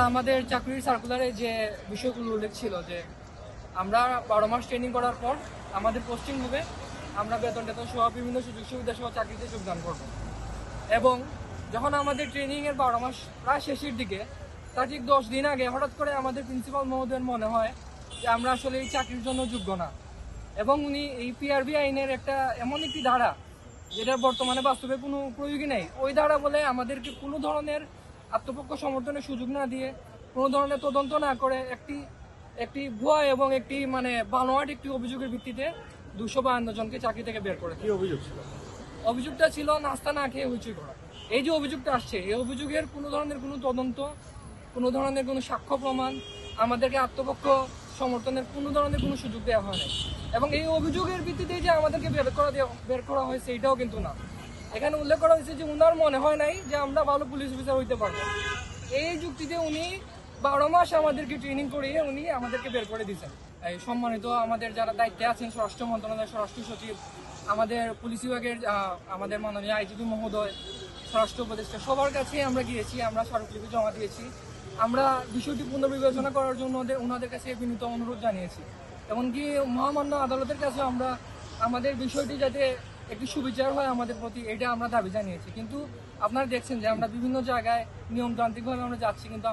আমাদের চাকরির সার্কুলারে যে বিষয়গুলো উল্লেখ ছিল যে আমরা 12 মাস ট্রেনিং করার পর আমাদের পোস্টিং হবে, আমরা বেতন সহ বিভিন্ন সুযোগ সুবিধা সহ চাকরিতে যোগদান করব। এবং যখন আমাদের ট্রেনিংয়ের 12 মাস প্রায় শেষের দিকে, তার ঠিক 10 দিন আগে হঠাৎ করে আমাদের প্রিন্সিপাল মহোদয়ের মনে হয় যে আমরা আসলে এই চাকরির জন্য যোগ্য না। এবং উনি এই পিআরবি আইনের একটা এমন একটি ধারা যেটা বর্তমানে বাস্তবে কোনো প্রয়োগই নেই, ওই ধারা বলে আমাদেরকে কোনো ধরনের আত্মপক্ষ সমর্থনের সুযোগ না দিয়ে, কোনো ধরনের তদন্ত না করে একটি ভুয়া এবং একটি বানোয়াট একটি অভিযোগের ভিত্তিতে 252 জনকে চাকরি থেকে বের করে। কি অভিযোগ ছিল? অভিযোগটা ছিল নাস্তা না খেয়ে হইচই করা। এই যে অভিযোগটা আসছে, এই অভিযোগের কোনো ধরনের কোনো তদন্ত, কোনো ধরনের কোনো সাক্ষ্য প্রমাণ, আমাদেরকে আত্মপক্ষ সমর্থনের কোনো ধরনের কোনো সুযোগ দেওয়া হয় না। এবং এই অভিযোগের ভিত্তিতে যে আমাদেরকে বের করা হয়েছে এটাও কিন্তু না। এখানে উল্লেখ করা হয়েছে যে উনার মনে হয় নাই যে আমরা ভালো পুলিশ অফিসার হইতে পারবো। এই যুক্তিতে উনি 12 মাস আমাদেরকে ট্রেনিং করিয়ে উনি আমাদেরকে বের করে দিয়েছেন। এই সম্মানিত আমাদের যারা দায়িত্বে আছেন, স্বরাষ্ট্র মন্ত্রণালয়ের স্বরাষ্ট্র সচিব, আমাদের পুলিশ বিভাগের আমাদের মাননীয় আইজিপি মহোদয়, স্বরাষ্ট্র উপদেষ্টা, সবার কাছে আমরা গিয়েছি, আমরা স্মারকলিপি জমা দিয়েছি। আমরা বিষয়টি পুনর্বিবেচনা করার জন্য ওনাদের কাছে বিনীত অনুরোধ জানিয়েছি। এমনকি মহামান্য আদালতের কাছে আমরা আমাদের বিষয়টি যাতে একটি সুবিচার হয় আমাদের প্রতি, এটা আমরা দাবি জানিয়েছি। কিন্তু আপনারা দেখছেন যে আমরা বিভিন্ন জায়গায় নিয়মতান্ত্রিকভাবে আমরা যাচ্ছি, কিন্তু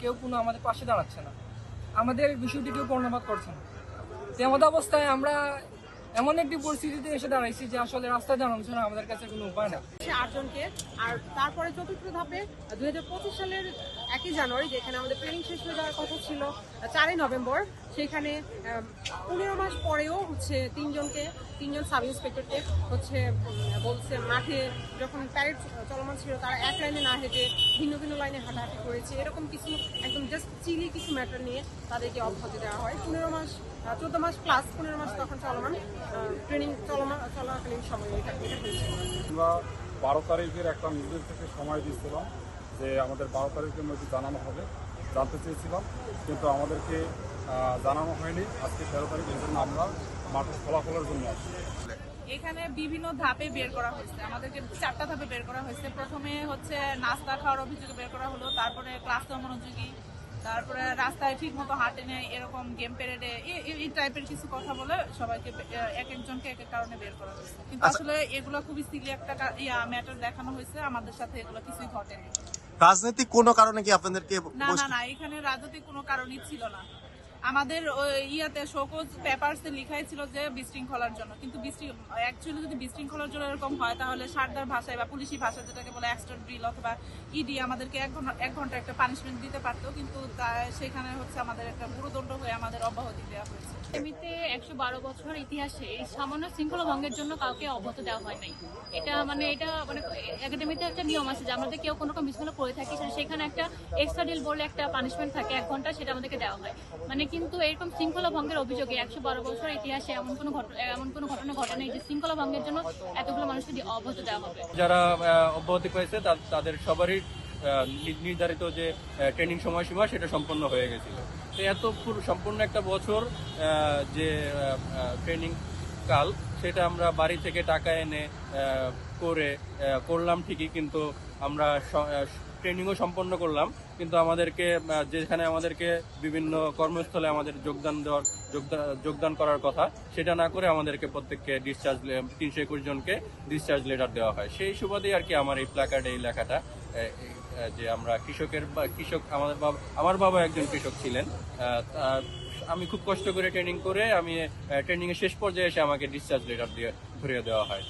কেউ আমাদের পাশে দাঁড়াচ্ছে না, আমাদের বিষয়টি কেউ কর্ণপাত করছে না। তেমন অবস্থায় আমরা এমন একটি পরিস্থিতিতে এসে দাঁড়াইছি যে আসলে রাস্তা জানানো ছাড়া আমাদের কাছে কোনো উপায় না। 8 জনকে, আর তারপরে চতুর্থ ধাপে 2025 সালের 1 জানুয়ারি, যেখানে আমাদের ট্রেনিং শেষ হয়ে যাওয়ার কথা ছিল 4 নভেম্বর, সেখানে 15 মাস পরেও তিনজন সাব ইন্সপেক্টরকে বলছে মাঠে যখন প্যারেড চলমান ছিল তারা এক লাইনে না হেঁটে ভিন্ন ভিন্ন লাইনে হাঁটাহাঁটি করেছে। এরকম কিছু একদম জাস্ট চিলি কিছু ম্যাটার নিয়ে তাদেরকে অব্যাহতি দেওয়া হয়। 14 মাস প্লাস 15 মাস তখন চলমান ট্রেনিং চলাকালীন সময় এটা হয়েছে। আমরা 12 তারিখের একটা নির্দেশ থেকে সময় দিয়েছিলাম যে আমাদের 12 তারিখের মধ্যে জানানো হবে, জানতে চেয়েছিলাম, কিন্তু আমাদেরকে জানানো হয়নি। আজকে 13 তারিখ, এই জন্য আমরা মাঠের ফলাফলের জন্য আসছি। এখানে বিভিন্ন ধাপে বের করা হয়েছে, আমাদেরকে 4টা ধাপে বের করা হয়েছে। প্রথমে নাস্তা খাওয়ার অভিযোগে বের করা হলো, তারপরে ক্লাস অমনোযোগী, তারপরে রাস্তায় ঠিক মতো হাঁটে নেই, এরকম গেম পেরেডে এই টাইপের কিছু কথা বলে সবাইকে এক একজনকে এক এক কারণে বের করা হয়েছে। কিন্তু আসলে এগুলো খুবই সিলি একটা ম্যাটার দেখানো হয়েছে, আমাদের সাথে এগুলো কিছুই ঘটেনি। রাজনৈতিক কোনো কারণে কি আপনাদেরকে? না, এখানে রাজনৈতিক কোনো কারণই ছিল না। আমাদের শোকজ পেপারসে লেখাই ছিল যে বিশৃঙ্খলার জন্য, কিন্তু অ্যাকচুয়ালি যদি বিশৃঙ্খলার জন্য এরকম হয় তাহলে সারদার ভাষায় বা পুলিশি ভাষায় যেটাকে বলে এক্সট্রা ড্রিল অথবা ইডি আমাদেরকে 1 ঘন্টা একটা পানিশমেন্ট দিতে পারতো, কিন্তু সেখানে আমাদের একটা গুরুদণ্ড হয়ে আমাদের অব্যাহতি দেওয়া হয়েছে। এমনিতে 112 বছর ইতিহাসে এই সামান্য শৃঙ্খলা ভঙ্গের জন্য কাউকে অব্যাহতি দেওয়া হয় নাই। এটা একাডেমিতে একটা নিয়ম আছে যে আমাদের কেউ কোনো রকম বিশৃঙ্খলা করে থাকি সেখানে একটা এক্সট্রা ডিল বলে একটা পানিশমেন্ট থাকে 1 ঘন্টা, সেটা আমাদেরকে দেওয়া হয়। কিন্তু এরকম শৃঙ্খলা ভঙ্গের অভিযোগে 112 বছর ইতিহাসে এমন কোনো ঘটনা ঘটে নাই যে শৃঙ্খলা ভঙ্গের জন্য এতগুলো মানুষকে অব্যাহতি দেওয়া হবে। যারা অব্যাহতি পেয়েছে তাদের সবারই নির্ধারিত যে ট্রেনিং সময়সীমা সেটা সম্পন্ন হয়ে গেছিল। তো সম্পূর্ণ একটা বছর যে ট্রেনিং কাল, সেটা আমরা বাড়ি থেকে টাকা এনে করলাম ঠিকই, কিন্তু আমরা ট্রেনিংও সম্পন্ন করলাম, কিন্তু যেখানে আমাদেরকে বিভিন্ন কর্মস্থলে আমাদের যোগদান করার কথা, সেটা না করে আমাদেরকে প্রত্যেককে 321 জনকে ডিসচার্জ লেটার দেওয়া হয়। সেই সুবাদেই আর কি আমার এই প্ল্যাকার্ডে এই লেখাটা যে আমরা আমার বাবা একজন কৃষক ছিলেন। আমি খুব কষ্ট করে ট্রেনিং করে ট্রেনিং এর শেষ পর্যায়ে এসে আমাকে ডিসচার্জ লেটার ধরিয়ে দেওয়া হয়।